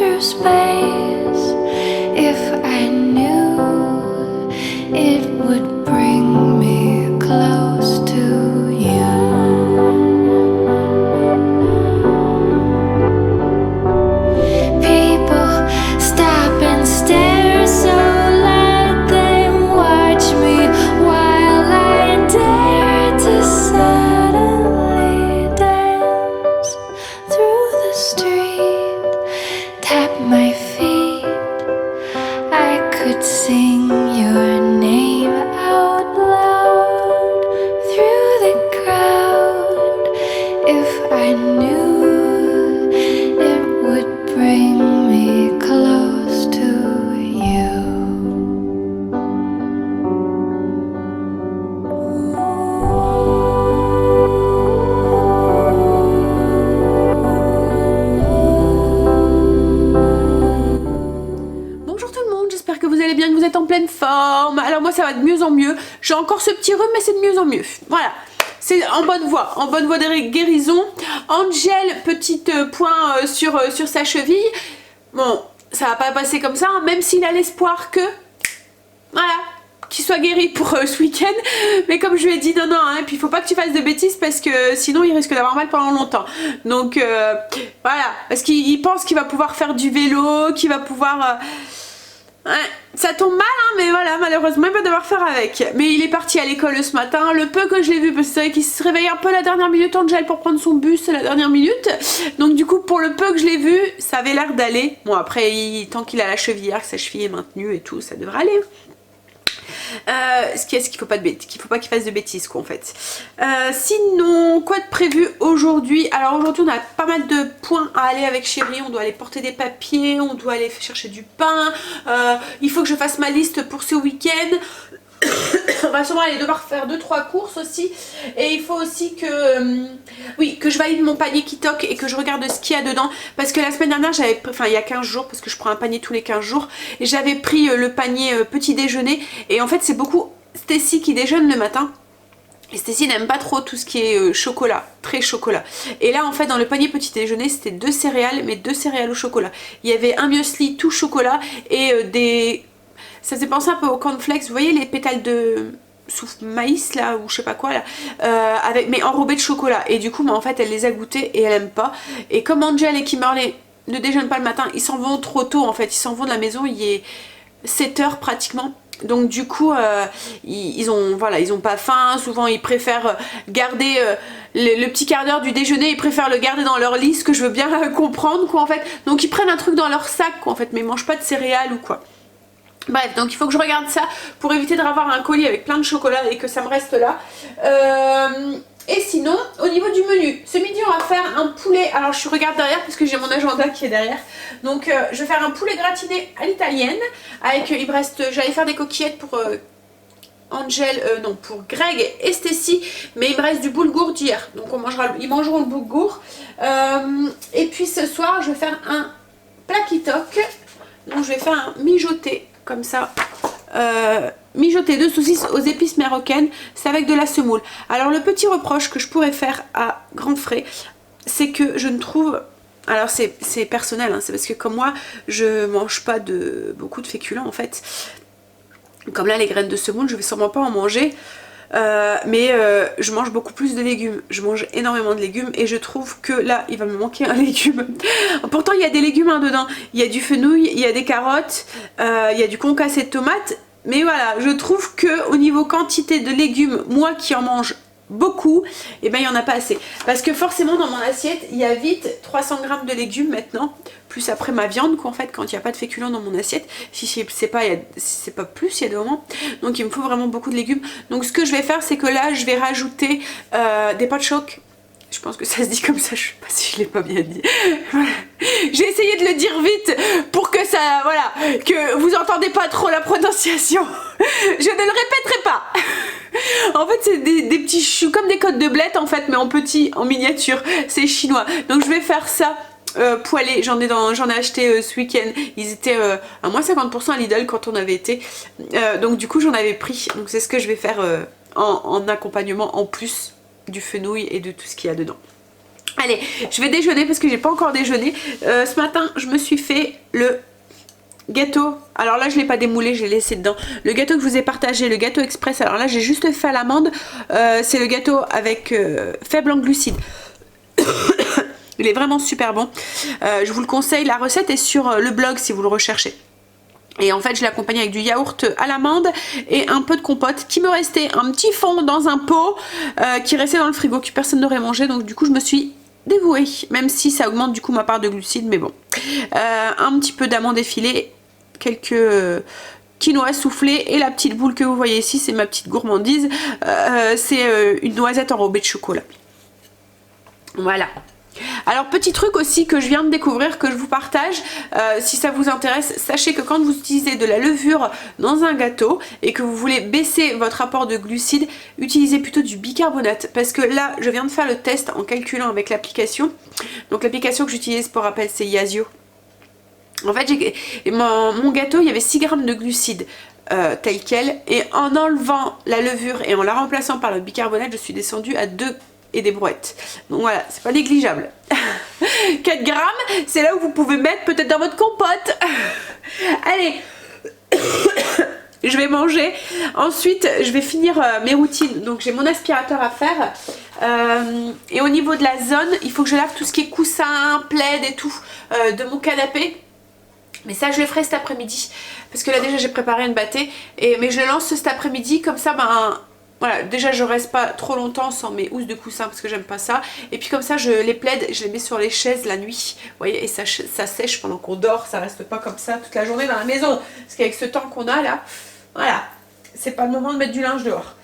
through space. If I knew it would bring me close to you. People stop and stare so loud they watch me while I dare to suddenly dance through the street, tap my feet. I could sing your name out loud through the crowd if I knew it would bring me close to you. Bonjour tout le monde, j'espère que vous allez bien, que vous êtes en pleine forme. Alors moi ça va de mieux en mieux. J'ai encore ce petit rhume mais c'est de mieux en mieux. Voilà, c'est en bonne voie de guérison. Angel, petit point sur sa cheville. Bon, ça va pas passer comme ça, hein, même s'il a l'espoir que... Voilà, qu'il soit guéri pour ce week-end. Mais comme je lui ai dit, non, hein, et puis il faut pas que tu fasses de bêtises parce que sinon il risque d'avoir mal pendant longtemps. Donc voilà, parce qu'il pense qu'il va pouvoir faire du vélo, qu'il va pouvoir... Ouais, ça tombe mal hein, mais voilà, malheureusement il va devoir faire avec. Mais il est parti à l'école ce matin, le peu que je l'ai vu, parce que c'est vrai qu'il se réveille un peu la dernière minute, Angel, pour prendre son bus à la dernière minute. Donc du coup pour le peu que je l'ai vu, ça avait l'air d'aller. Bon après, tant qu'il a la chevillère, que sa cheville est maintenue et tout, ça devrait aller. Ce qu'il faut pas qu'il fasse de bêtises quoi en fait. Sinon quoi de prévu aujourd'hui? Alors aujourd'hui on a pas mal de points à aller avec chérie. On doit aller porter des papiers, on doit aller chercher du pain, il faut que je fasse ma liste pour ce week-end. On va sûrement aller devoir faire 2-3 courses aussi. Et il faut aussi que oui, que je valide mon panier Kitok et que je regarde ce qu'il y a dedans. Parce que la semaine dernière j'avais, enfin il y a 15 jours, parce que je prends un panier tous les 15 jours, et j'avais pris le panier petit déjeuner. Et en fait c'est beaucoup Stacy qui déjeune le matin. Et Stacy n'aime pas trop tout ce qui est chocolat, très chocolat. Et là en fait dans le panier petit déjeuner c'était 2 céréales, mais 2 céréales au chocolat. Il y avait un muesli tout chocolat et des... Ça faisait penser un peu aux cornflakes, vous voyez les pétales de souffle maïs là ou je sais pas quoi là, mais enrobés de chocolat. Et du coup en fait elle les a goûtés et elle aime pas. Et comme Angel et Kimberly ne déjeunent pas le matin, ils s'en vont trop tôt en fait, ils s'en vont de la maison, il est 7 h pratiquement. Donc du coup ils ont pas faim, souvent ils préfèrent garder le petit quart d'heure du déjeuner, ils préfèrent le garder dans leur lit, ce que je veux bien comprendre quoi en fait. Donc ils prennent un truc dans leur sac quoi en fait, mais ils mangent pas de céréales ou quoi. Bref, donc il faut que je regarde ça pour éviter de avoir un colis avec plein de chocolat et que ça me reste là. Et sinon, au niveau du menu, ce midi on va faire un poulet. Alors je regarde derrière parce que j'ai mon agenda qui est derrière. Donc je vais faire un poulet gratiné à l'italienne. Avec, il me reste, j'allais faire des coquillettes pour Angel, non pour Greg et Stacy. Mais il me reste du boulgour d'hier. Donc ils mangeront le boulgour. Et puis ce soir je vais faire un plat Kitok. Donc je vais faire un mijoté comme ça, mijoté de saucisses aux épices marocaines, c'est avec de la semoule. Alors le petit reproche que je pourrais faire à grands frais, c'est que je ne trouve, alors c'est personnel hein, c'est parce que comme moi je mange pas beaucoup de féculents en fait, comme là les graines de semoule je vais sûrement pas en manger. Mais je mange beaucoup plus de légumes, je mange énormément de légumes et je trouve que là il va me manquer un légume. Pourtant il y a des légumes hein, dedans, il y a du fenouil, il y a des carottes, il y a du concassé de tomates, mais voilà je trouve que au niveau quantité de légumes, moi qui en mange beaucoup, et ben il n'y en a pas assez. Parce que forcément dans mon assiette il y a vite 300 grammes de légumes maintenant, plus après ma viande quoi en fait quand il n'y a pas de féculents dans mon assiette. Si c'est pas plus, il y a des moments. Donc il me faut vraiment beaucoup de légumes. Donc ce que je vais faire c'est que là je vais rajouter des pois de choc. Je pense que ça se dit comme ça, je sais pas si je l'ai pas bien dit. Voilà. J'ai essayé de le dire vite pour que ça, voilà, que vous entendez pas trop la prononciation. Je ne le répéterai pas. En fait c'est des petits choux, comme des côtes de blettes en fait, mais en petit, en miniature. C'est chinois. Donc je vais faire ça. Poêlés, j'en ai acheté ce week-end, ils étaient à moins 50% à Lidl quand on avait été, donc du coup j'en avais pris, donc c'est ce que je vais faire en accompagnement en plus du fenouil et de tout ce qu'il y a dedans. Allez, je vais déjeuner parce que j'ai pas encore déjeuné. Ce matin, je me suis fait le gâteau. Alors là, je l'ai pas démoulé, j'ai laissé dedans. Le gâteau que je vous ai partagé, le gâteau express. Alors là, j'ai juste fait à l'amande. C'est le gâteau avec faible en glucides. Il est vraiment super bon. Je vous le conseille. La recette est sur le blog si vous le recherchez. Et en fait, je l'ai accompagné avec du yaourt à l'amande et un peu de compote qui me restait un petit fond dans un pot qui restait dans le frigo que personne n'aurait mangé. Donc du coup, je me suis dévouée, même si ça augmente du coup ma part de glucides, mais bon. Un petit peu d'amande effilée, quelques quinoa soufflé et la petite boule que vous voyez ici, c'est ma petite gourmandise. C'est une noisette enrobée de chocolat. Voilà. Alors petit truc aussi que je viens de découvrir, que je vous partage, si ça vous intéresse, sachez que quand vous utilisez de la levure dans un gâteau et que vous voulez baisser votre apport de glucides, utilisez plutôt du bicarbonate, parce que là je viens de faire le test en calculant avec l'application. Donc l'application que j'utilise pour rappel, c'est Yazio. En fait mon gâteau, il y avait 6 grammes de glucides tel quel, et en enlevant la levure et en la remplaçant par le bicarbonate, je suis descendue à 2 et des brouettes. Donc voilà, c'est pas négligeable. 4 grammes, c'est là où vous pouvez mettre peut-être dans votre compote. Allez, je vais manger. Ensuite, je vais finir mes routines. Donc j'ai mon aspirateur à faire. Et au niveau de la zone, il faut que je lave tout ce qui est coussin, plaid et tout de mon canapé. Mais ça, je le ferai cet après-midi. Parce que là, déjà, j'ai préparé une bâtée. Mais je le lance cet après-midi. Comme ça, voilà, déjà je reste pas trop longtemps sans mes housses de coussin parce que j'aime pas ça. Et puis comme ça, les plaids, je les mets sur les chaises la nuit. Vous voyez, et ça sèche pendant qu'on dort. Ça reste pas comme ça toute la journée dans la maison. Parce qu'avec ce temps qu'on a là, voilà, c'est pas le moment de mettre du linge dehors.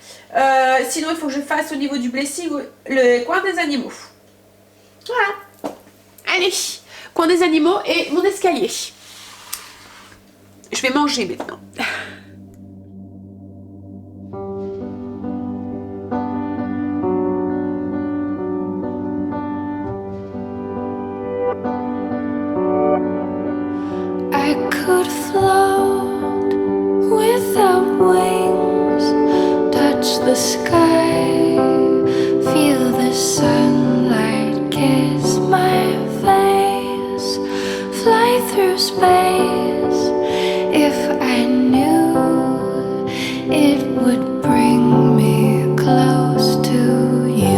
Sinon, il faut que je fasse au niveau du blessing le coin des animaux. Voilà. Allez, coin des animaux et mon escalier. Je vais manger maintenant. I could float without wings, touch the sky, feel the sunlight kiss my face, fly through space. If I knew it would bring me close to you.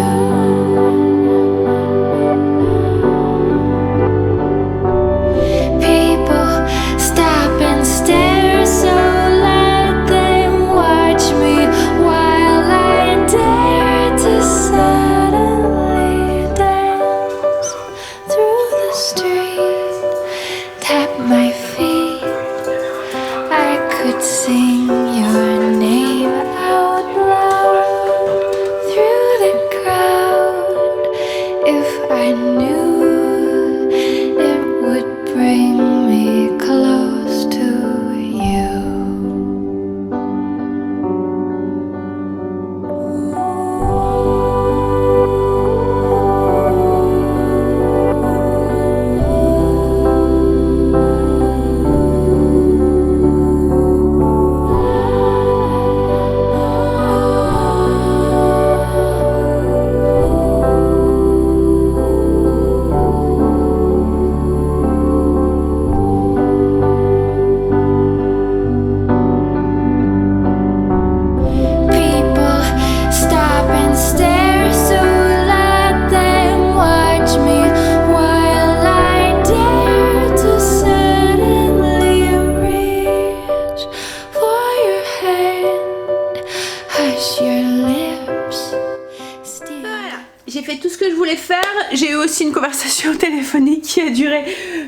J'ai fait tout ce que je voulais faire. J'ai eu aussi une conversation téléphonique qui a duré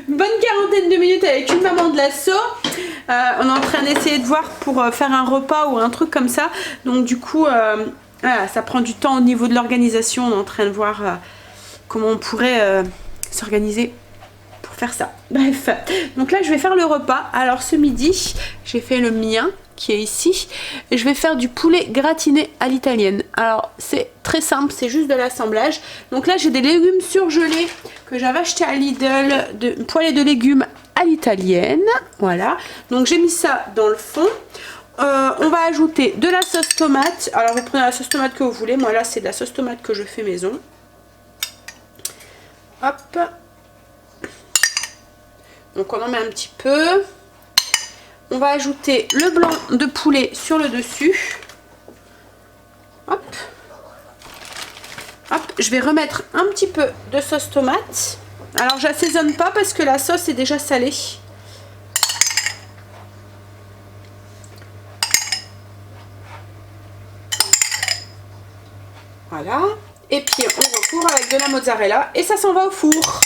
une bonne quarantaine de minutes avec une maman de l'assaut. On est en train d'essayer de voir pour faire un repas ou un truc comme ça. Donc du coup, voilà, ça prend du temps au niveau de l'organisation. On est en train de voir comment on pourrait s'organiser pour faire ça. Bref, donc là je vais faire le repas. Alors ce midi, j'ai fait le mien qui est ici. Et je vais faire du poulet gratiné à l'italienne. Alors c'est très simple, c'est juste de l'assemblage. Donc là j'ai des légumes surgelés que j'avais acheté à Lidl, de poêlée de légumes à l'italienne. Voilà, donc j'ai mis ça dans le fond. On va ajouter de la sauce tomate. Alors vous prenez la sauce tomate que vous voulez. Moi là c'est de la sauce tomate que je fais maison. Hop. Donc on en met un petit peu. On va ajouter le blanc de poulet sur le dessus. Hop. Hop, je vais remettre un petit peu de sauce tomate. Alors j'assaisonne pas parce que la sauce est déjà salée. Voilà. Et puis on recouvre avec de la mozzarella et ça s'en va au four.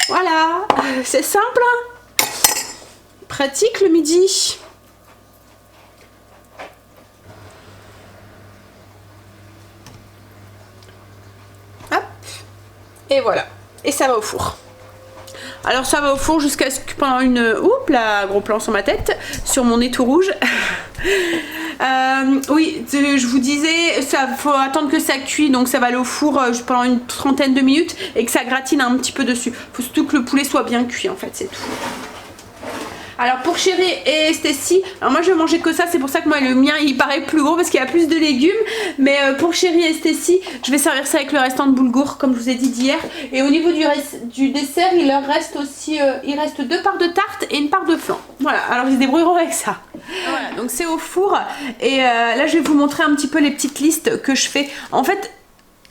Voilà, c'est simple, hein. Pratique le midi. Hop. Et voilà. Et ça va au four. Alors ça va au four jusqu'à ce que pendant une... Oups là, gros plan sur ma tête, sur mon nez tout rouge. Oui, je vous disais, ça faut attendre que ça cuit, donc ça va aller au four pendant une trentaine de minutes et que ça gratine un petit peu dessus. Faut surtout que le poulet soit bien cuit en fait, c'est tout. Alors pour Chérie et Stécie, alors moi je vais manger que ça, c'est pour ça que moi le mien il paraît plus gros parce qu'il y a plus de légumes. Mais pour Chérie et Stécie, je vais servir ça avec le restant de boulgour comme je vous ai dit d'hier. Et au niveau du dessert, il leur reste aussi, il reste 2 parts de tarte et une part de flan. Voilà, alors ils se débrouilleront avec ça. Voilà, donc c'est au four. Et là je vais vous montrer un petit peu les petites listes que je fais. En fait,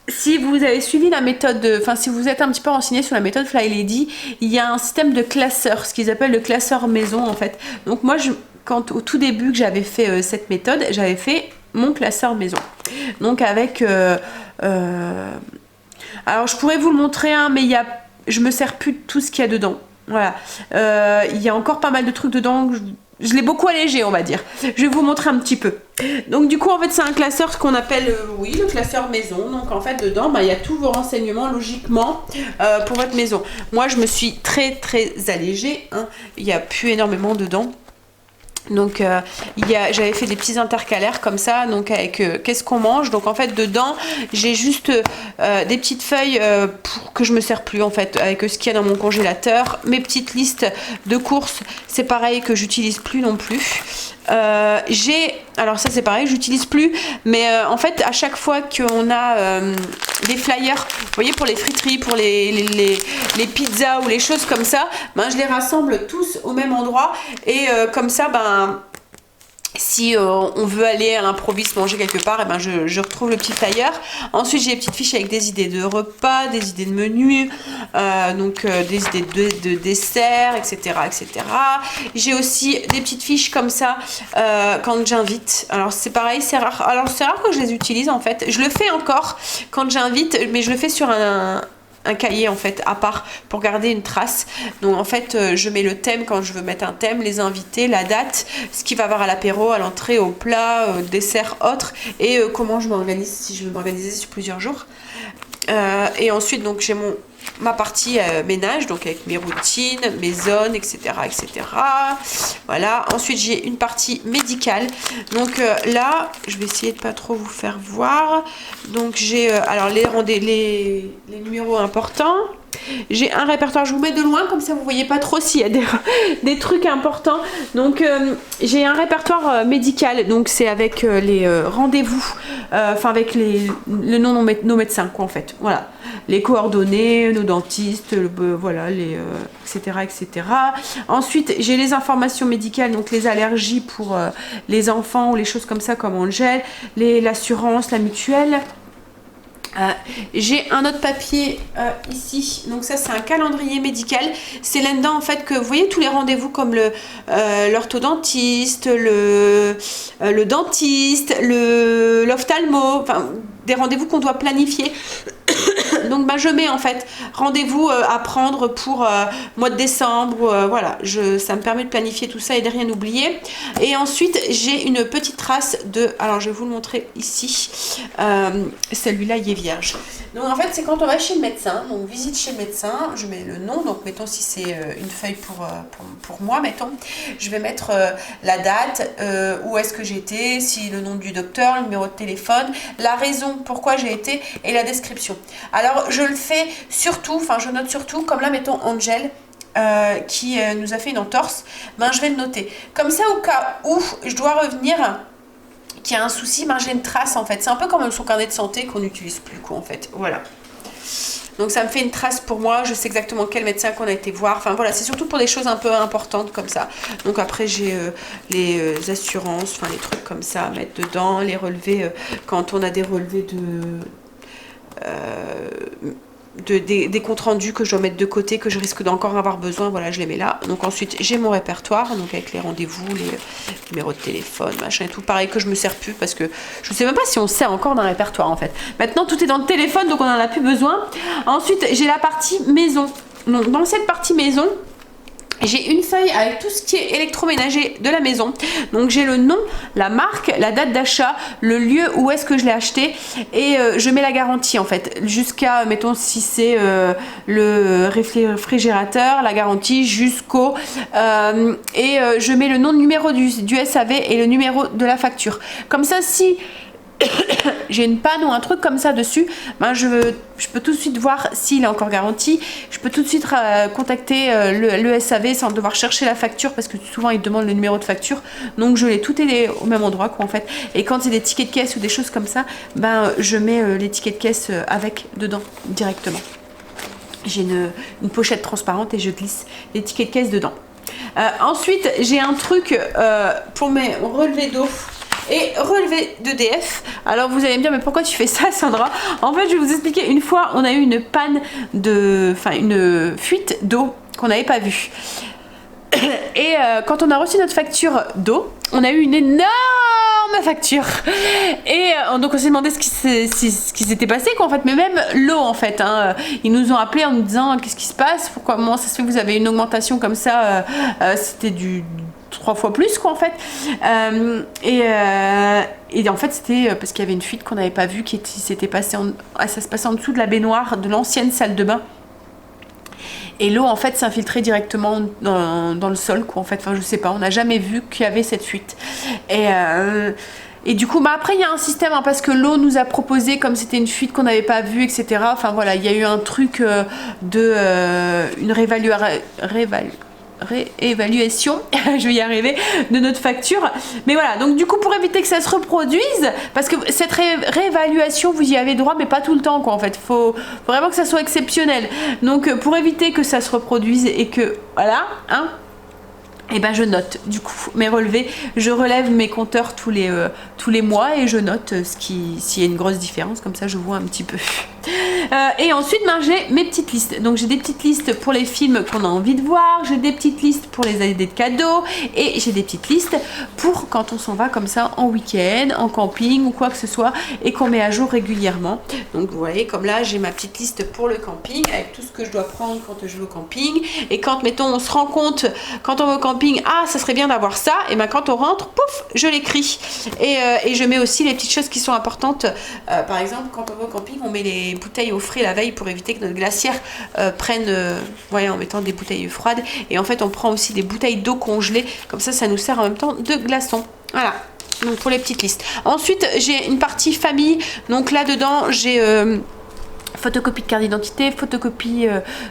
si vous avez suivi la méthode, enfin si vous êtes un petit peu renseigné sur la méthode Fly Lady, il y a un système de classeur, ce qu'ils appellent le classeur maison en fait. Donc moi, quand au tout début que j'avais fait cette méthode, j'avais fait mon classeur maison. Donc avec, alors je pourrais vous le montrer, hein, mais je me sers plus de tout ce qu'il y a dedans. Voilà, il y a encore pas mal de trucs dedans. Je l'ai beaucoup allégé, on va dire. Je vais vous montrer un petit peu. Donc du coup, en fait, c'est un classeur qu'on appelle, oui, le classeur maison. Donc en fait, dedans, il y a tous vos renseignements, logiquement, pour votre maison. Moi, je me suis très allégée. Hein. Il n'y a plus énormément dedans. Donc j'avais fait des petits intercalaires comme ça, donc avec qu'est-ce qu'on mange. Donc en fait dedans j'ai juste des petites feuilles pour que je me sers plus en fait, avec ce qu'il y a dans mon congélateur. Mes petites listes de courses, c'est pareil, que j'utilise plus non plus. Alors ça c'est pareil, j'utilise plus, mais en fait à chaque fois qu'on a des flyers, vous voyez, pour les friteries, pour les pizzas ou les choses comme ça, je les rassemble tous au même endroit et comme ça si on veut aller à l'improviste manger quelque part, je retrouve le petit flyer. Ensuite j'ai des petites fiches avec des idées de repas, des idées de menus, des idées de dessert, etc. J'ai aussi des petites fiches comme ça quand j'invite. Alors c'est pareil, c'est rare. Alors c'est rare que je les utilise en fait. Je le fais encore quand j'invite, mais je le fais sur un cahier en fait à part pour garder une trace. Donc en fait je mets le thème quand je veux mettre un thème, les invités, la date, ce qu'il va y avoir à l'apéro, à l'entrée, au plat, dessert, autre, et comment je m'organise, si je veux m'organiser sur plusieurs jours. Et ensuite donc j'ai ma partie ménage, donc avec mes routines, mes zones, etc. Voilà. Ensuite j'ai une partie médicale. Donc là, je vais essayer de pas trop vous faire voir. Donc j'ai alors les numéros importants. J'ai un répertoire, je vous mets de loin comme ça vous voyez pas trop s'il y a des trucs importants. Donc j'ai un répertoire médical, donc c'est avec les rendez-vous, avec le nom de nos médecins quoi en fait. Voilà, les coordonnées, nos dentistes, voilà, etc. Ensuite j'ai les informations médicales, donc les allergies pour les enfants ou les choses comme ça comme Angel, l'assurance, la mutuelle. J'ai un autre papier ici, donc ça c'est un calendrier médical. C'est là-dedans en fait que vous voyez tous les rendez-vous comme l'orthodontiste, le dentiste, l'ophtalmo, enfin des rendez-vous qu'on doit planifier. Donc je mets en fait rendez-vous à prendre pour mois de décembre, voilà, ça me permet de planifier tout ça et de rien oublier. Et ensuite j'ai une petite trace alors je vais vous le montrer ici, celui-là il est vierge. Donc en fait c'est quand on va chez le médecin, donc visite chez le médecin, je mets le nom, donc mettons si c'est une feuille pour moi, mettons, je vais mettre la date, où est-ce que j'ai été, si le nom du docteur, le numéro de téléphone, la raison pourquoi j'ai été et la description. Alors je le fais surtout, je note surtout, comme là mettons Angel qui nous a fait une entorse, je vais le noter. Comme ça au cas où je dois revenir, qu'il y a un souci, j'ai une trace en fait. C'est un peu comme son carnet de santé qu'on n'utilise plus quoi en fait. Voilà. Donc ça me fait une trace pour moi, je sais exactement quel médecin qu'on a été voir. Enfin voilà, c'est surtout pour des choses un peu importantes comme ça. Donc après j'ai les assurances, enfin les trucs comme ça à mettre dedans, les relevés quand on a des relevés des comptes rendus que je dois mettre de côté, que je risque d'encore avoir besoin, voilà, je les mets là. Donc ensuite j'ai mon répertoire, donc avec les rendez-vous, les numéros de téléphone, machin et tout, pareil que je me sers plus parce que je sais même pas si on sert encore d'un répertoire en fait. Maintenant tout est dans le téléphone, donc on en a plus besoin. Ensuite j'ai la partie maison. Donc dans cette partie maison, j'ai une feuille avec tout ce qui est électroménager de la maison. Donc j'ai le nom, la marque, la date d'achat, le lieu où est-ce que je l'ai acheté et je mets la garantie en fait. Jusqu'à, mettons si c'est le réfrigérateur, la garantie jusqu'au... je mets le nom, numéro du SAV et le numéro de la facture. Comme ça si... j'ai une panne ou un truc comme ça dessus, ben je peux tout de suite voir s'il est encore garanti, je peux tout de suite contacter le SAV sans devoir chercher la facture parce que souvent ils demandent le numéro de facture, donc je l'ai tout est au même endroit quoi en fait. Et quand c'est des tickets de caisse ou des choses comme ça, ben je mets les tickets de caisse avec dedans directement. J'ai une pochette transparente et je glisse les tickets de caisse dedans. Ensuite j'ai un truc pour mes relevés d'eau et relevé d'EDF. Alors vous allez me dire mais pourquoi tu fais ça Sandra? En fait je vais vous expliquer, une fois on a eu une panne une fuite d'eau qu'on n'avait pas vue. Et quand on a reçu notre facture d'eau, on a eu une énorme facture. Et donc on s'est demandé ce qui s'était passé quoi en fait. Mais même l'eau en fait, hein, ils nous ont appelé en nous disant qu'est-ce qui se passe, comment ça se fait que vous avez une augmentation comme ça, c'était du 3 fois plus quoi en fait. Et en fait c'était parce qu'il y avait une fuite qu'on n'avait pas vue qui s'était passée ça se passait en dessous de la baignoire de l'ancienne salle de bain. Et l'eau en fait s'infiltrait directement dans le sol quoi en fait. Enfin je sais pas, on n'a jamais vu qu'il y avait cette fuite. Et du coup, bah après il y a un système hein, parce que l'eau nous a proposé, comme c'était une fuite qu'on n'avait pas vue, etc. Enfin voilà, il y a eu un truc une réévaluation, je vais y arriver, de notre facture. Mais voilà, donc du coup pour éviter que ça se reproduise, parce que cette réévaluation vous y avez droit mais pas tout le temps quoi en fait, faut vraiment que ça soit exceptionnel. Donc pour éviter que ça se reproduise et que voilà, hein, et ben je note du coup mes relevés, je relève mes compteurs tous les mois et je note s'il y a une grosse différence, comme ça je vois un petit peu. Et ensuite ben, j'ai mes petites listes, donc j'ai des petites listes pour les films qu'on a envie de voir, j'ai des petites listes pour les idées de cadeaux et j'ai des petites listes pour quand on s'en va comme ça en week-end, en camping ou quoi que ce soit et qu'on met à jour régulièrement. Donc vous voyez comme là j'ai ma petite liste pour le camping avec tout ce que je dois prendre quand je vais au camping, et quand mettons on se rend compte quand on va au camping, ah ça serait bien d'avoir ça, et ben quand on rentre, pouf, je l'écris et je mets aussi les petites choses qui sont importantes. Par exemple quand on va au camping on met les bouteilles au frais la veille pour éviter que notre glacière prenne voyez, en mettant des bouteilles froides, et en fait on prend aussi des bouteilles d'eau congelée, comme ça nous sert en même temps de glaçons. Voilà, donc pour les petites listes. Ensuite j'ai une partie famille, donc là dedans j'ai photocopie de carte d'identité, photocopie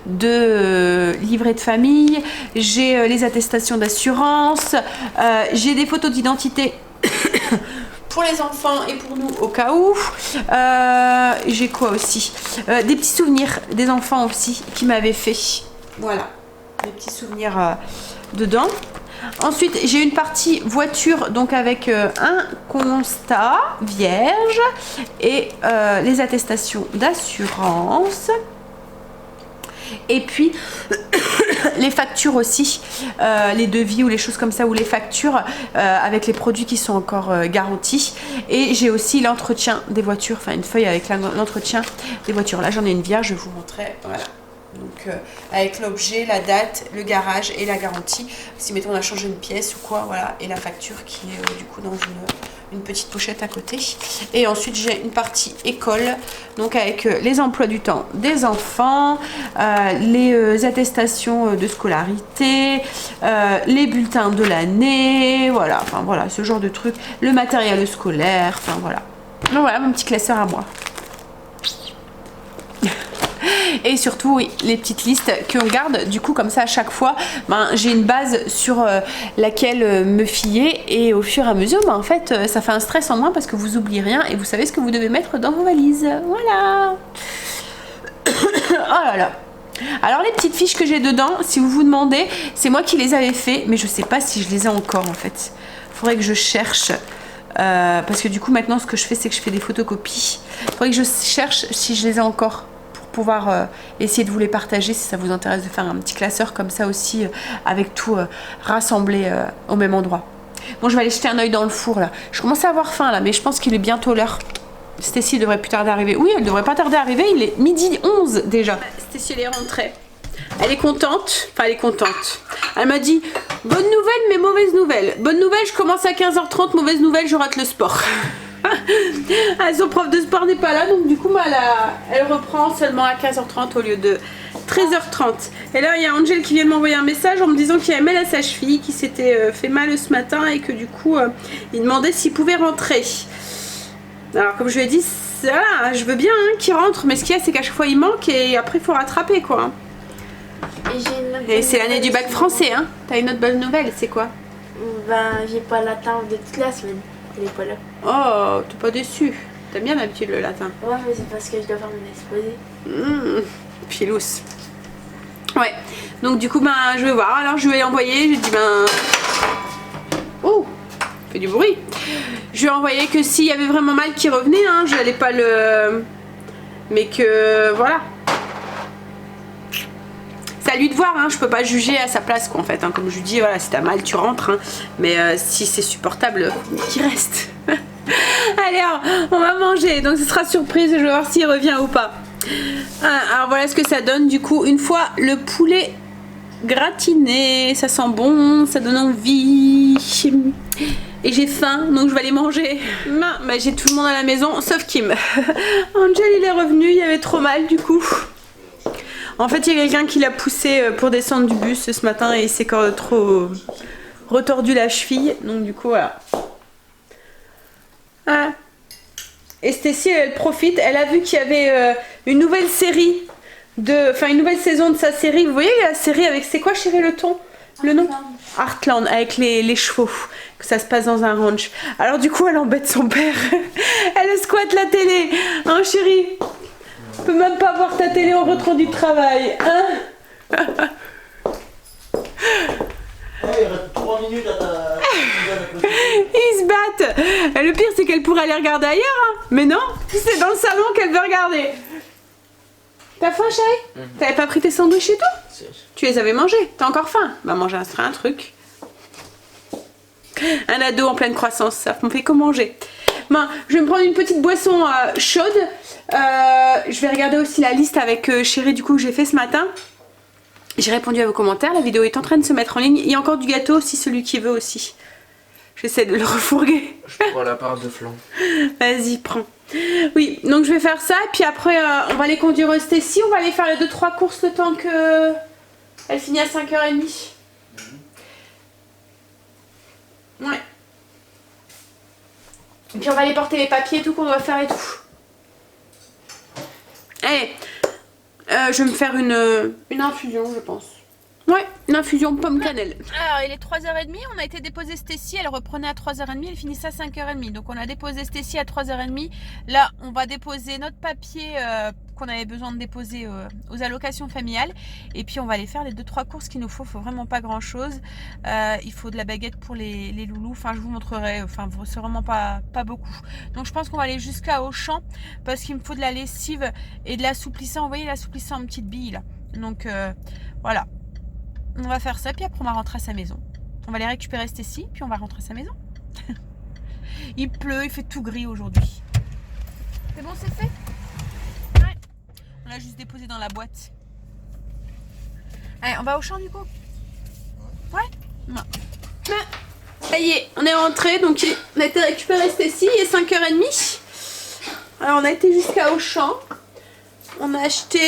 de livret de famille, j'ai les attestations d'assurance, j'ai des photos d'identité pour les enfants et pour nous au cas où. J'ai quoi aussi, des petits souvenirs des enfants aussi qui m'avaient fait, voilà, des petits souvenirs dedans. Ensuite j'ai une partie voiture, donc avec un constat vierge et les attestations d'assurance, et puis les factures aussi, les devis ou les choses comme ça, ou les factures avec les produits qui sont encore garantis. Et j'ai aussi l'entretien des voitures, enfin une feuille avec l'entretien des voitures. Là j'en ai une vierge, je vais vous montrer, voilà. Donc avec l'objet, la date, le garage et la garantie, si mettons on a changé une pièce ou quoi, voilà, et la facture qui est du coup dans une petite pochette à côté. Et ensuite j'ai une partie école, donc avec les emplois du temps des enfants, les attestations de scolarité, les bulletins de l'année, voilà, enfin voilà, ce genre de trucs, le matériel scolaire, enfin voilà. Donc voilà mon petit classeur à moi. Et surtout oui, les petites listes qu'on garde du coup comme ça à chaque fois, ben, j'ai une base sur laquelle me fier, et au fur et à mesure ben, en fait ça fait un stress en moins parce que vous oubliez rien et vous savez ce que vous devez mettre dans vos valises. Voilà. là là. Alors les petites fiches que j'ai dedans, si vous vous demandez, c'est moi qui les avais fait, mais je sais pas si je les ai encore en fait. Faudrait que je cherche, parce que du coup maintenant ce que je fais c'est que je fais des photocopies. Faudrait que je cherche si je les ai encore pour pouvoir essayer de vous les partager si ça vous intéresse de faire un petit classeur comme ça aussi avec tout rassemblé au même endroit. Bon, je vais aller jeter un oeil dans le four là. Je commence à avoir faim là, mais je pense qu'il est bientôt l'heure. Stacy devrait plus tarder à arriver. Oui, elle devrait pas tarder à arriver, il est 12h11 déjà. Stacy elle est rentrée. Elle est contente, enfin elle est contente. Elle m'a dit bonne nouvelle mais mauvaise nouvelle. Bonne nouvelle, je commence à 15h30, mauvaise nouvelle, je rate le sport. Son prof de sport n'est pas là, donc du coup elle reprend seulement à 15h30 au lieu de 13h30. Et là il y a Angel qui vient de m'envoyer un message en me disant qu'il aimait la sage-fille, qui s'était fait mal ce matin et que du coup il demandait s'il pouvait rentrer. Alors comme je lui ai dit, voilà, je veux bien qu'il rentre, mais ce qu'il y a c'est qu'à chaque fois il manque et après il faut rattraper quoi. Et c'est l'année du bac français, hein. T'as une autre bonne nouvelle, c'est quoi? Ben j'ai pas latin de toute la semaine, il est pas là. Oh, t'es pas déçu. T'aimes bien d'habitude le latin. Ouais mais c'est parce que je dois faire mon exposé. Filous. Ouais, donc du coup ben je vais voir, alors je vais envoyer, je dis ben... Oh, fait du bruit. Je lui ai envoyé que s'il y avait vraiment mal qui revenait, hein, je n'allais pas le... Mais que voilà. C'est à lui de voir, hein, je peux pas juger à sa place quoi en fait. Hein. Comme je lui dis, voilà, si t'as mal tu rentres. Hein. Mais si c'est supportable, qu'il reste. Allez, alors, on va manger. Donc ce sera surprise, je vais voir s'il revient ou pas. Alors voilà ce que ça donne du coup. Une fois le poulet gratiné, ça sent bon, ça donne envie. Et j'ai faim, donc je vais aller manger. Bah, j'ai tout le monde à la maison, sauf Kim. Angel, il est revenu, il avait trop mal du coup. En fait, il y a quelqu'un qui l'a poussé pour descendre du bus ce matin et il s'est trop retordu la cheville. Donc du coup, voilà. Ah. Et Stacy, elle profite. Elle a vu qu'il y avait une nouvelle série, une nouvelle saison de sa série. Vous voyez la série avec, c'est quoi chérie le ton? Le nom? Heartland, avec les chevaux, que ça se passe dans un ranch. Alors du coup elle embête son père. Elle squatte la télé. Hein chérie? On peut même pas voir ta télé en rentrant du travail. Hein? Il reste 3 minutes à ta... Ils se battent. Et le pire c'est qu'elle pourrait aller regarder ailleurs. Hein. Mais non, c'est dans le salon qu'elle veut regarder. T'as faim chérie? T'avais pas pris tes sandwichs et tout? Si. Tu les avais mangés? T'as encore faim? Bah manger un truc. Un ado en pleine croissance, ça me fait que manger. Bon, je vais me prendre une petite boisson chaude. Je vais regarder aussi la liste avec chérie du coup que j'ai fait ce matin. J'ai répondu à vos commentaires, la vidéo est en train de se mettre en ligne. Il y a encore du gâteau si celui qui veut aussi. J'essaie de le refourguer. Je prends la part de flan. Vas-y, prends. Oui, donc je vais faire ça, et puis après on va aller conduire Stacy, on va aller faire les 2-3 courses le temps que elle finit à 5h30. Ouais. Et puis on va aller porter les papiers et tout qu'on doit faire et tout. Allez, je vais me faire une infusion je pense. Ouais, une infusion pomme cannelle. Alors il est 3h30, on a été déposer Stacy, elle reprenait à 3h30, elle finissait à 5h30. Donc on a déposé Stacy à 3h30. Là on va déposer notre papier qu'on avait besoin de déposer aux allocations familiales. Et puis on va aller faire les 2-3 courses qu'il nous faut vraiment pas grand chose. Il faut de la baguette pour les loulous, enfin je vous montrerai, enfin c'est vraiment pas beaucoup. Donc je pense qu'on va aller jusqu'à Auchan parce qu'il me faut de la lessive et de l'assouplissant. Vous voyez l'assouplissant en petites billes là. Donc voilà. On va faire ça, puis après on va rentrer à sa maison. On va aller récupérer Stacy, puis on va rentrer à sa maison. Il pleut, il fait tout gris aujourd'hui. C'est bon, c'est fait? Ouais. On l'a juste déposé dans la boîte. Allez, on va au champ du coup? Ouais? Non. Ça y est, on est rentré, donc on a été récupérer Stacy, il est 5h30. Alors on a été jusqu'à Auchan. On a acheté...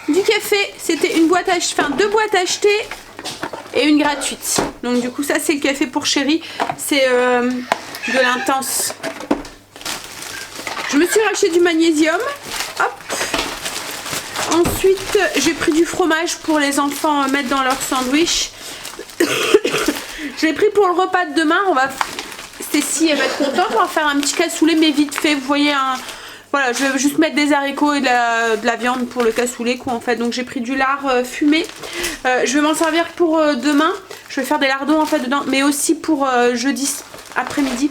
du café, c'était une boîte enfin 2 boîtes achetées et une gratuite. Donc du coup ça c'est le café pour chérie, c'est de l'intense. Je me suis racheté du magnésium. Hop. Ensuite j'ai pris du fromage pour les enfants mettre dans leur sandwich. Je l'ai pris pour le repas de demain. On va... Stacy elle va être contente, on va faire un petit cassoulet mais vite fait. Vous voyez voilà, je vais juste mettre des haricots et de la viande pour le cassoulet quoi en fait. Donc j'ai pris du lard fumé. Je vais m'en servir pour demain. Je vais faire des lardons en fait dedans, mais aussi pour jeudi après-midi.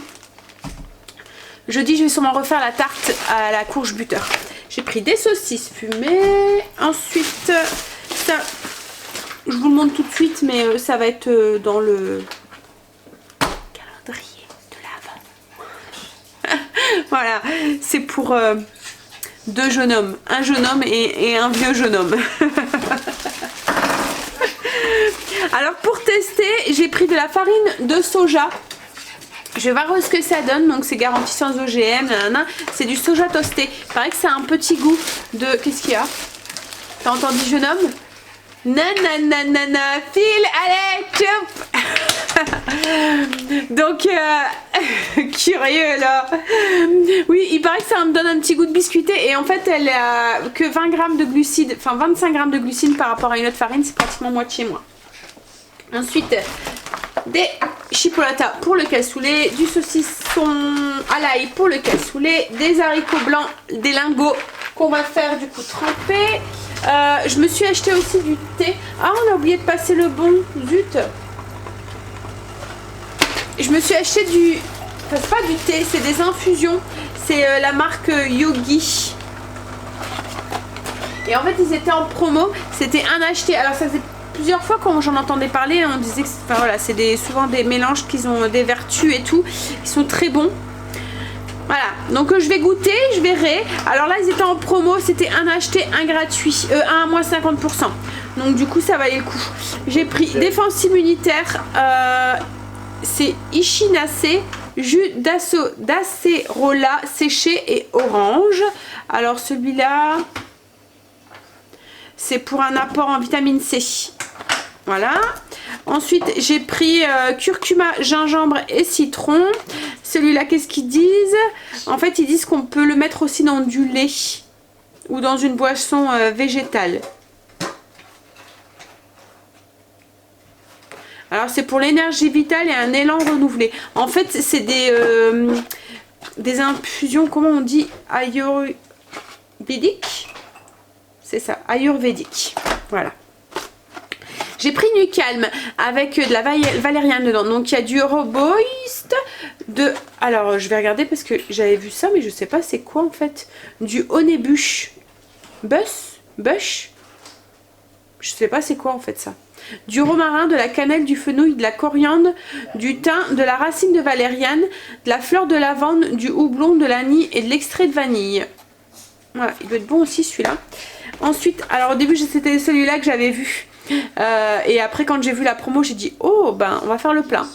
Jeudi je vais sûrement refaire la tarte à la courge butter. J'ai pris des saucisses fumées. Ensuite ça, je vous le montre tout de suite, mais ça va être dans le calendrier de l'Avent. Voilà, c'est pour deux jeunes hommes, un jeune homme et un vieux jeune homme. Alors pour tester, j'ai pris de la farine de soja. Je vais voir ce que ça donne. Donc c'est garanti sans OGM, c'est du soja toasté. Il paraît que ça a un petit goût de... Qu'est-ce qu'il y a? T'as entendu jeune homme? Nanana, file, allez, choup. Donc, curieux là. Oui, il paraît que ça me donne un petit goût de biscuité. Et en fait, elle a que 20 grammes de glucides, enfin 25 grammes de glucides par rapport à une autre farine. C'est pratiquement moitié moins. Ensuite, des chipolatas pour le cassoulet, du saucisson à l'ail pour le cassoulet, des haricots blancs, des lingots qu'on va faire du coup tremper. Je me suis acheté aussi du thé. Ah, on a oublié de passer le bon, zut. Je me suis acheté du... Enfin, c'est pas du thé, c'est des infusions. C'est la marque Yogi. Et en fait, ils étaient en promo. C'était un acheté. Alors, ça faisait plusieurs fois quand j'en entendais parler, on disait que enfin, voilà, c'est souvent des mélanges qui ont des vertus et tout. Ils sont très bons. Voilà, donc je vais goûter, je verrai. Alors là, ils étaient en promo, c'était un acheté, un gratuit, un à moins 50%. Donc du coup, ça valait le coup. J'ai pris défense immunitaire, c'est Ichinacé, jus d'acérola séché et orange. Alors celui-là, c'est pour un apport en vitamine C. Voilà. Ensuite, j'ai pris curcuma, gingembre et citron. Celui-là, qu'est-ce qu'ils disent? En fait, ils disent qu'on peut le mettre aussi dans du lait ou dans une boisson végétale. Alors, c'est pour l'énergie vitale et un élan renouvelé. En fait, c'est des infusions, comment on dit? Ayurvédique. C'est ça, ayurvédique. Voilà. J'ai pris du calme avec de la valériane dedans. Donc il y a du roboist, alors je vais regarder parce que j'avais vu ça mais je sais pas c'est quoi en fait. Du honeybush. Bush. Je sais pas c'est quoi en fait ça. Du romarin, de la cannelle, du fenouil, de la coriandre, du thym, de la racine de valériane, de la fleur de lavande, du houblon, de l'anis et de l'extrait de vanille. Voilà, il doit être bon aussi celui-là. Ensuite, alors au début c'était celui-là que j'avais vu. Et après quand j'ai vu la promo j'ai dit oh ben on va faire le plein.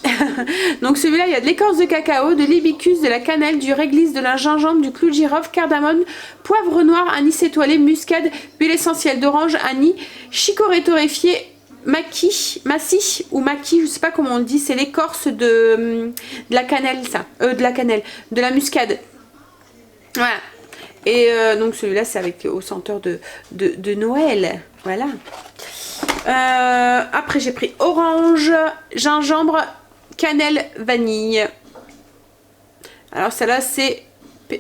Donc celui-là il y a de l'écorce de cacao, de l'hibiscus, de la cannelle, du réglisse, de la gingembre, du clou de girofle, cardamome, poivre noir, anis étoilé, muscade, huile essentielle d'orange, anis, chicorée torréfiée, massis ou maquis, je sais pas comment on dit, c'est l'écorce de la cannelle ça, de la muscade. Voilà. Et donc celui-là c'est avec au senteur de Noël. Voilà. Après j'ai pris orange, gingembre, cannelle, vanille. Alors celle-là c'est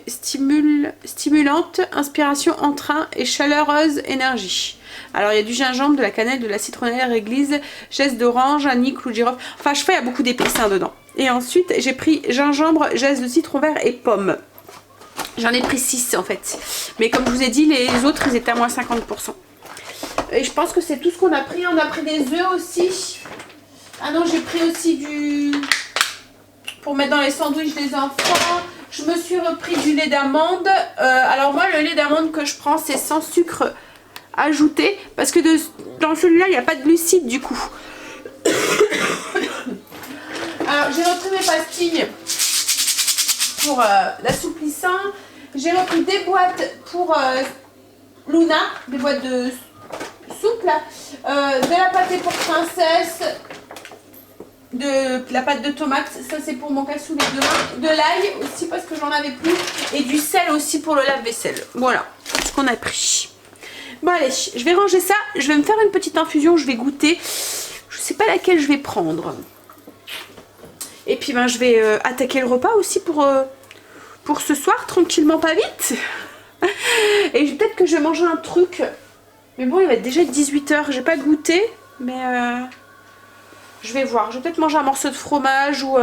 stimulante, inspiration, entrain et chaleureuse énergie. Alors il y a du gingembre, de la cannelle, de la citronnelle, réglisse, geste d'orange, anis, clou de girofle. Enfin je fais il y a beaucoup d'épices dedans. Et ensuite j'ai pris gingembre, geste de citron vert et pomme. J'en ai pris 6 en fait. Mais comme je vous ai dit les autres ils étaient à moins 50%. Et je pense que c'est tout ce qu'on a pris. On a pris des œufs aussi. Ah non, j'ai pris aussi du... pour mettre dans les sandwichs des enfants. Je me suis repris du lait d'amande. Alors moi, le lait d'amande que je prends, c'est sans sucre ajouté. Parce que dans celui-là, il n'y a pas de glucides du coup. Alors, j'ai repris mes pastilles pour l'assouplissant. J'ai repris des boîtes pour Luna, des boîtes de souple, de la pâté pour princesse, de la pâte de tomate, ça c'est pour mon cassoulet demain, de l'ail aussi parce que j'en avais plus, et du sel aussi pour le lave-vaisselle. Voilà ce qu'on a pris. Bon allez, je vais ranger ça, je vais me faire une petite infusion, je vais goûter, je sais pas laquelle je vais prendre. Et puis ben je vais attaquer le repas aussi pour ce soir, tranquillement, pas vite. Et peut-être que je vais manger un truc. Mais bon, il va être déjà 18 h. J'ai pas goûté, mais je vais voir. Je vais peut-être manger un morceau de fromage ou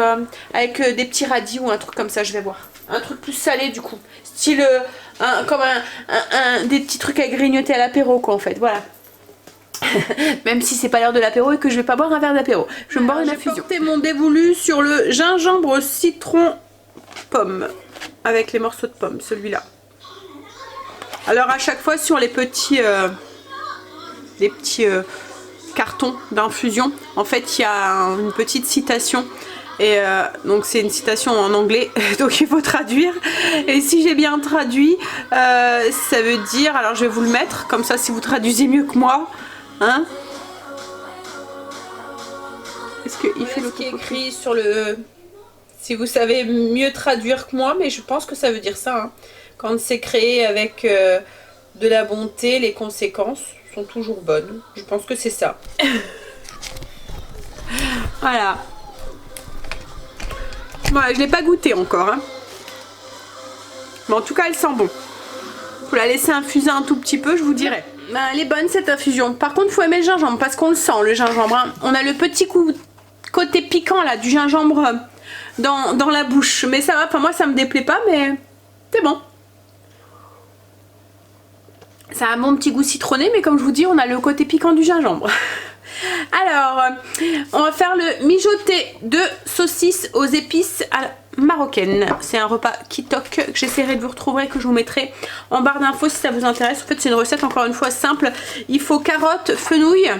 avec des petits radis ou un truc comme ça. Je vais voir. Un truc plus salé du coup. Style comme des petits trucs à grignoter à l'apéro quoi en fait. Voilà. Même si c'est pas l'heure de l'apéro et que je vais pas boire un verre d'apéro. Je vais me boire une infusion. J'ai porté mon dévolu sur le gingembre citron pomme. Avec les morceaux de pomme, celui-là. Alors à chaque fois sur les petits cartons d'infusion, en fait il y a une petite citation. Et donc c'est une citation en anglais, donc il faut traduire. Et si j'ai bien traduit, ça veut dire, alors je vais vous le mettre, comme ça si vous traduisez mieux que moi. Hein? Est-ce qu'il fait le qui est écrit sur le... Si vous savez mieux traduire que moi, mais je pense que ça veut dire ça. Hein. Quand c'est créé avec de la bonté, les conséquences sont toujours bonnes. Je pense que c'est ça. Voilà. Voilà, je ne l'ai pas goûté encore. Hein. Mais en tout cas, elle sent bon. Il faut la laisser infuser un tout petit peu, je vous dirai. Ben, elle est bonne cette infusion. Par contre, il faut aimer le gingembre parce qu'on le sent, le gingembre. Hein. On a le petit côté piquant là du gingembre dans la bouche. Mais ça va, enfin moi ça me déplaît pas, mais c'est bon. Ça a un bon petit goût citronné, mais comme je vous dis, on a le côté piquant du gingembre. Alors, on va faire le mijoté de saucisses aux épices à la marocaine. C'est un repas Kitok que j'essaierai de vous retrouver, que je vous mettrai en barre d'infos si ça vous intéresse. En fait, c'est une recette encore une fois simple. Il faut carottes, fenouil,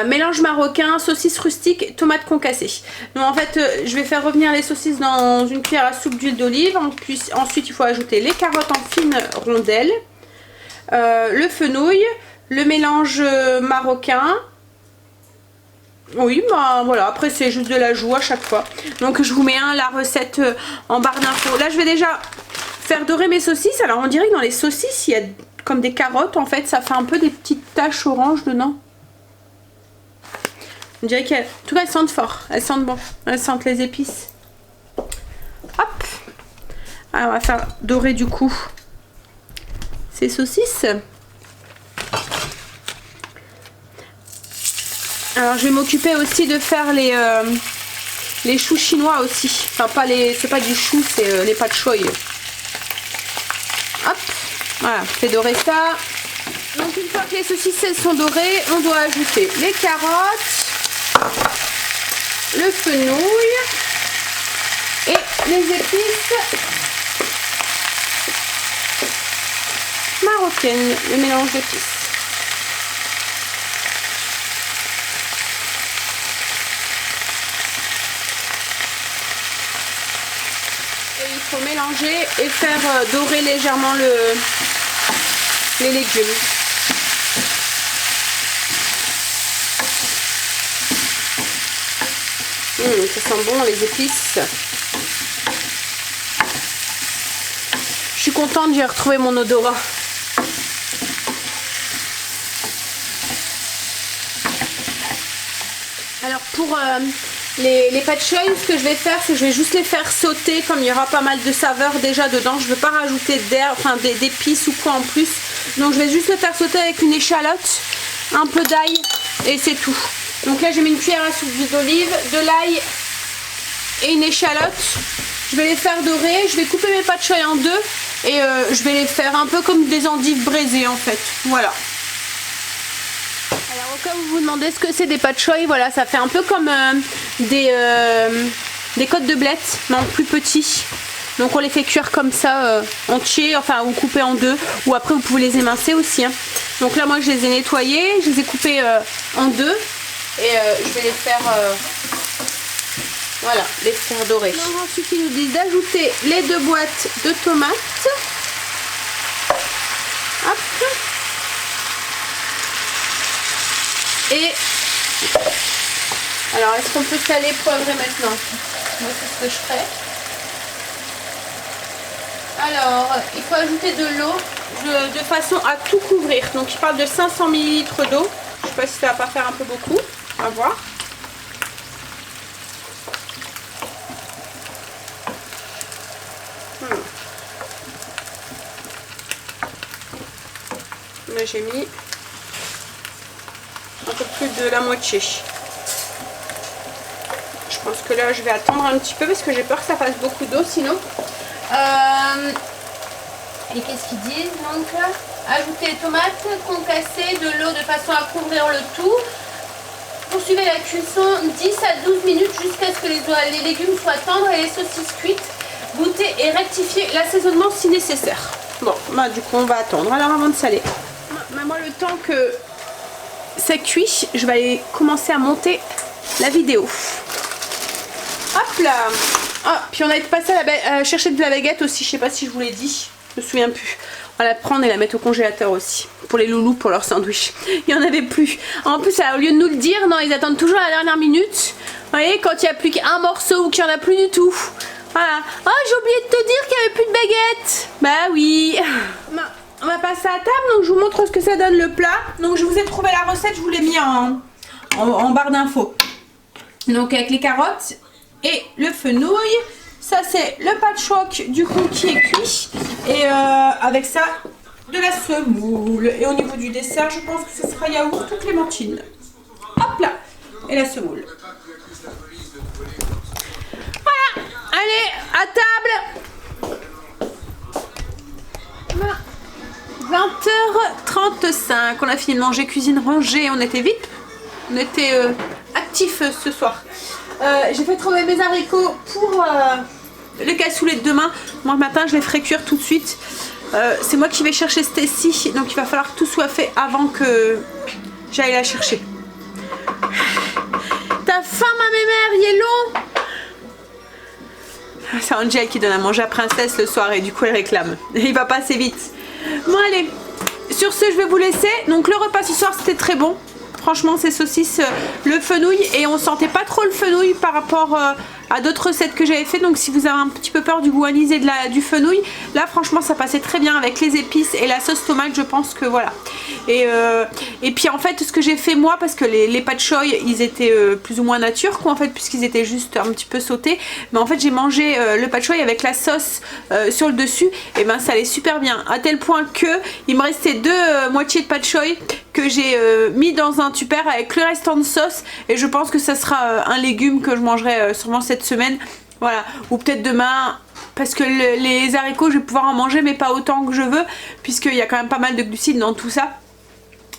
mélange marocain, saucisses rustiques, tomates concassées. Donc en fait, je vais faire revenir les saucisses dans une cuillère à soupe d'huile d'olive. Ensuite, il faut ajouter les carottes en fines rondelles, le fenouil, le mélange marocain. Oui, bah voilà, après c'est juste de l'ajout à chaque fois. Donc je vous mets la recette en barre d'infos. Là je vais déjà faire dorer mes saucisses. Alors on dirait que dans les saucisses il y a comme des carottes en fait, ça fait un peu des petites taches oranges dedans. On dirait qu'elles, en tout cas elles sentent fort, elles sentent bon, elles sentent les épices. Hop. Alors on va faire dorer du coup ces saucisses. Alors je vais m'occuper aussi de faire les choux chinois aussi. Enfin pas les, c'est pas du chou, c'est les pâtes choy. Hop, voilà, fait dorer ça. Donc une fois que les saucisses elles sont dorées, on doit ajouter les carottes, le fenouil et les épices marocaines, le mélange d'épices. Il faut mélanger et faire dorer légèrement les légumes. Ça sent bon les épices. Je suis contente, j'ai retrouvé mon odorat. Alors pour les pâtes choy, ce que je vais faire, c'est que je vais juste les faire sauter. Comme il y aura pas mal de saveurs déjà dedans, je ne veux pas rajouter d'air, enfin d'épices ou quoi en plus. Donc je vais juste le faire sauter avec une échalote, un peu d'ail et c'est tout. Donc là j'ai mis une cuillère à soupe d'huile d'olive, de l'ail et une échalote. Je vais les faire dorer, je vais couper mes pâtes choy en deux et je vais les faire un peu comme des endives braisées en fait. Voilà. Alors au cas où vous vous demandez ce que c'est des pâtes choy, voilà, ça fait un peu comme des côtes de blettes, mais en plus petits. Donc on les fait cuire comme ça, entiers, enfin ou coupés en deux, ou après vous pouvez les émincer aussi. Hein. Donc là moi je les ai nettoyés, je les ai coupés en deux et je vais les faire, voilà, les faire dorer. Donc, ensuite il nous dit d'ajouter les 2 boîtes de tomates. Hop. Et alors est-ce qu'on peut saler, poivrer maintenant? Moi c'est ce que je ferai. Alors il faut ajouter de l'eau de façon à tout couvrir. Donc il parle de 500 ml d'eau. Je sais pas si ça va pas faire un peu beaucoup. On va voir. Là j'ai mis un peu plus de la moitié. Je pense que là je vais attendre un petit peu parce que j'ai peur que ça fasse beaucoup d'eau sinon. Et qu'est-ce qu'ils disent donc là? Ajouter les tomates concassées, de l'eau de façon à couvrir le tout. Poursuivez la cuisson 10 à 12 minutes jusqu'à ce que les légumes soient tendres et les saucisses cuites. Goûter et rectifier l'assaisonnement si nécessaire. Bon, bah du coup on va attendre alors avant de saler. Moi le temps que ça cuit, je vais aller commencer à monter la vidéo. Hop là. Ah, puis on a été passé à chercher de la baguette aussi, je sais pas si je vous l'ai dit, je me souviens plus. On va la prendre et la mettre au congélateur aussi. Pour les loulous, pour leur sandwich. Il n'y en avait plus. En plus, au lieu de nous le dire, non, ils attendent toujours à la dernière minute. Vous voyez, quand il n'y a plus qu'un morceau ou qu'il n'y en a plus du tout. Voilà. Oh, j'ai oublié de te dire qu'il n'y avait plus de baguette. Bah oui. On va passer à table, donc je vous montre ce que ça donne le plat. Donc je vous ai trouvé la recette, je vous l'ai mis en barre d'infos. Donc avec les carottes et le fenouil. Ça c'est le patchwork du coup qui est cuit. Et avec ça, de la semoule. Et au niveau du dessert, je pense que ce sera yaourt ou clémentine. Hop là. Et la semoule. Voilà. Allez, à table. 20h35. On a fini de manger, cuisine rangée. On était vite. On était actifs ce soir. J'ai fait trouver mes haricots pour le cassoulet de demain. Moi le matin je les ferai cuire tout de suite. C'est moi qui vais chercher Stacy, donc il va falloir que tout soit fait avant que j'aille la chercher. T'as faim ma mémère, il est long. C'est Angel qui donne à manger à Princesse le soir et du coup elle réclame. Il va pas assez vite. Bon allez, sur ce je vais vous laisser. Donc le repas ce soir c'était très bon. Franchement ces saucisses, le fenouil, et on sentait pas trop le fenouil par rapport à d'autres recettes que j'avais fait. Donc si vous avez un petit peu peur du goût anisé du fenouil, là franchement ça passait très bien avec les épices et la sauce tomate. Je pense que voilà. Et puis en fait ce que j'ai fait moi, parce que les pâtes choy ils étaient plus ou moins nature quoi en fait, puisqu'ils étaient juste un petit peu sautés, mais en fait j'ai mangé le pâte choy avec la sauce sur le dessus, et ben ça allait super bien, à tel point que il me restait deux moitiés de pâte choy que j'ai mis dans un tupper avec le restant de sauce, et je pense que ça sera un légume que je mangerai sûrement cette semaine, voilà, ou peut-être demain, parce que les haricots je vais pouvoir en manger mais pas autant que je veux, puisqu'il y a quand même pas mal de glucides dans tout ça.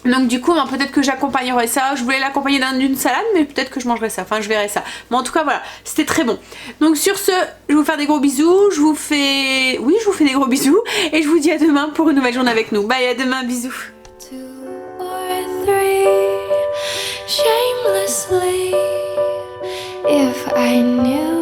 Donc du coup ben, peut-être que j'accompagnerai ça. Je voulais l'accompagner d'une salade, mais peut-être que je mangerai ça, enfin je verrai ça. Mais en tout cas voilà, c'était très bon. Donc sur ce, je vais vous faire des gros bisous. Je vous fais des gros bisous. Et je vous dis à demain pour une nouvelle journée avec nous. Bye, à demain, bisous. 2 or 3 shamelessly, if I knew